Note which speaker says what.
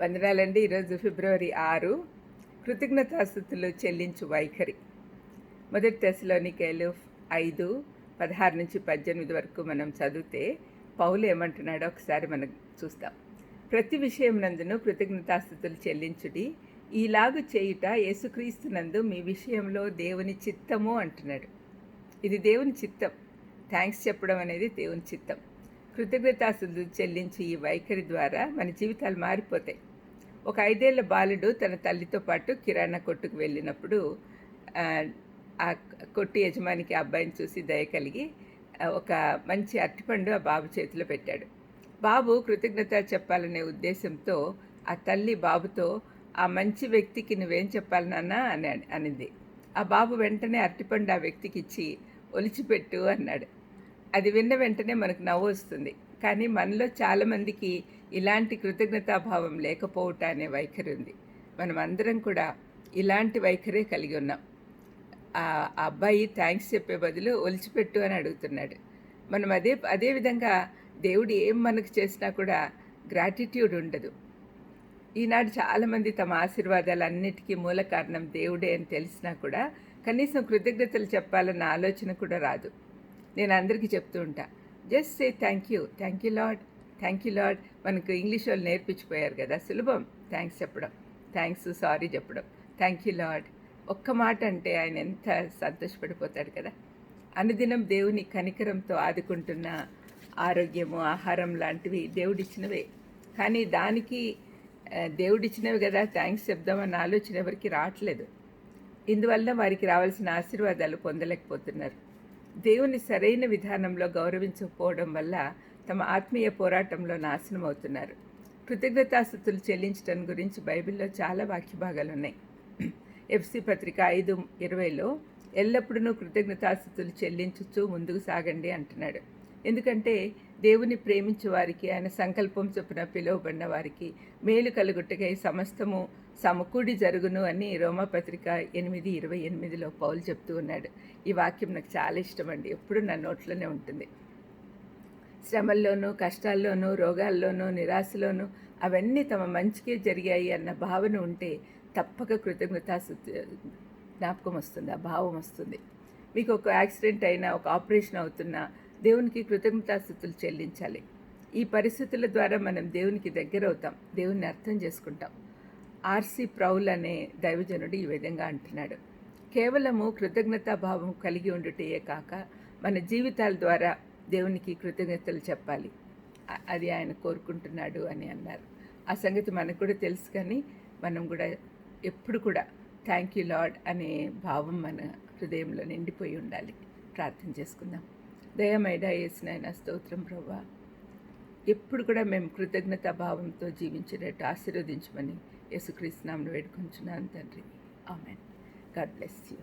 Speaker 1: వందనాలండి. ఈరోజు ఫిబ్రవరి 6 కృతజ్ఞతాస్తుతులు చెల్లించు వైఖరి. మొదటి తెస్సలోనికైలు 5:16-18 వరకు మనం చదివితే పౌలు ఏమంటున్నాడో ఒకసారి మనం చూస్తాం. ప్రతి విషయం నందును కృతజ్ఞతాస్తుతులు చెల్లించుడి, ఈలాగు చేయుట యేసుక్రీస్తునందు మీ విషయంలో దేవుని చిత్తము అంటున్నాడు. ఇది దేవుని చిత్తం. థ్యాంక్స్ చెప్పడం అనేది దేవుని చిత్తం. కృతజ్ఞతాస్తుతులు చెల్లించి ఈ వైఖరి ద్వారా మన జీవితాలు మారిపోతాయి. ఒక 5 ఏళ్ల బాలుడు తన తల్లితో పాటు కిరాణా కొట్టుకు వెళ్ళినప్పుడు ఆ కొట్టు యజమానికి ఆ అబ్బాయిని చూసి దయ కలిగి ఒక మంచి అరటిపండు ఆ బాబు చేతిలో పెట్టాడు. బాబు కృతజ్ఞత చెప్పాలనే ఉద్దేశంతో ఆ తల్లి బాబుతో, ఆ మంచి వ్యక్తికి నువ్వేం చెప్పాలి నాన్న అని అనింది. ఆ బాబు వెంటనే అరటిపండు ఆ వ్యక్తికి ఇచ్చి ఒలిచిపెట్టు అన్నాడు. అది విన్న వెంటనే మనకు నవ్వు వస్తుంది. కానీ మనలో చాలామందికి ఇలాంటి కృతజ్ఞతాభావం లేకపోవటం అనే వైఖరి ఉంది. మనం అందరం కూడా ఇలాంటి వైఖరే కలిగి ఉన్నాం. ఆ అబ్బాయి థ్యాంక్స్ చెప్పే బదులు ఒలిచిపెట్టు అని అడుగుతున్నాడు. మనం అదే విధంగా దేవుడు ఏం మనకు చేసినా కూడా గ్రాటిట్యూడ్ ఉండదు. ఈనాడు చాలామంది తమ ఆశీర్వాదాలన్నిటికీ మూల కారణం దేవుడే అని తెలిసినా కూడా కనీసం కృతజ్ఞతలు చెప్పాలన్న ఆలోచన కూడా రాదు. నేను అందరికీ చెప్తూ ఉంటా, just say thank you lord, thank you lord. మనకు ఇంగ్లీష్ వాళ్ళు నేర్పించిపోయారు కదా, సులభం థ్యాంక్స్ చెప్పడం, థ్యాంక్స్ సారీ చెప్పడం, థ్యాంక్ యూ లార్డ్. ఒక్క మాట అంటే ఆయన ఎంత సంతోషపడిపోతాడు కదా. అనుదినం దేవుని కనికరంతో ఆదుకుంటున్న ఆరోగ్యము, ఆహారం లాంటివి దేవుడిచ్చినవే. కానీ దానికి దేవుడిచ్చినవి కదా థ్యాంక్స్ చెప్దామన్న ఆలోచన ఎవరికి రావట్లేదు. ఇందువల్ల వారికి రావాల్సిన ఆశీర్వాదాలు పొందలేకపోతున్నారు. దేవుని సరైన విధానంలో గౌరవించకపోవడం వల్ల తమ ఆత్మీయ పోరాటంలో నాశనం అవుతున్నారు. కృతజ్ఞతాస్తుతులు చెల్లించడం గురించి బైబిల్లో చాలా వాక్య భాగాలు ఉన్నాయి. ఎఫ్సి పత్రిక 5:20లో ఎల్లప్పుడూ కృతజ్ఞతాస్తుతులు చెల్లించుచూ ముందుకు సాగండి అంటున్నాడు. ఎందుకంటే దేవుని ప్రేమించే వారికి, ఆయన సంకల్పం చొప్పున పిలువబడిన వారికి మేలు కలుగుటకై సమస్తము సమకూడి జరుగును అని రోమాపత్రిక 8:28లో పౌలు చెప్తూ ఉన్నాడు. ఈ వాక్యం నాకు చాలా ఇష్టం అండి. ఎప్పుడు నా నోట్లోనే ఉంటుంది. శ్రమల్లోనూ, కష్టాల్లోనూ, రోగాల్లోనూ, నిరాశలోనూ అవన్నీ తమ మంచికే జరిగాయి అన్న భావన ఉంటే తప్పక కృతజ్ఞతాస్తుతి జ్ఞాపకం వస్తుంది, ఆ భావం వస్తుంది. మీకు ఒక యాక్సిడెంట్ అయినా, ఒక ఆపరేషన్ అవుతున్నా దేవునికి కృతజ్ఞతాస్తుతులు చెల్లించాలి. ఈ పరిస్థితుల ద్వారా మనం దేవునికి దగ్గర అవుతాం, దేవుని అర్థం చేసుకుంటాం. ఆర్సి ప్రౌల్ అనే దైవజనుడు ఈ విధంగా అంటున్నాడు, కేవలము కృతజ్ఞతాభావం కలిగి ఉండుటయే కాక మన జీవితాల ద్వారా దేవునికి కృతజ్ఞతలు చెప్పాలి, అది ఆయన కోరుకుంటున్నాడు అని అన్నారు. ఆ సంగతి మనకు కూడా తెలుసు. కానీ మనం కూడా ఎప్పుడు కూడా థ్యాంక్ యూ లార్డ్ అనే భావం మన హృదయంలో నిండిపోయి ఉండాలి. ప్రార్థన చేసుకుందాం. దయమైడా యేసునాయన స్తోత్రం ప్రభువా, ఎప్పుడు కూడా మేము కృతజ్ఞతా భావంతో జీవించేటట్టు ఆశీర్వదించమని యేసుక్రీస్తు నామమున వేడుకొంచున్నాను తండ్రి. ఆమేన్. God bless you.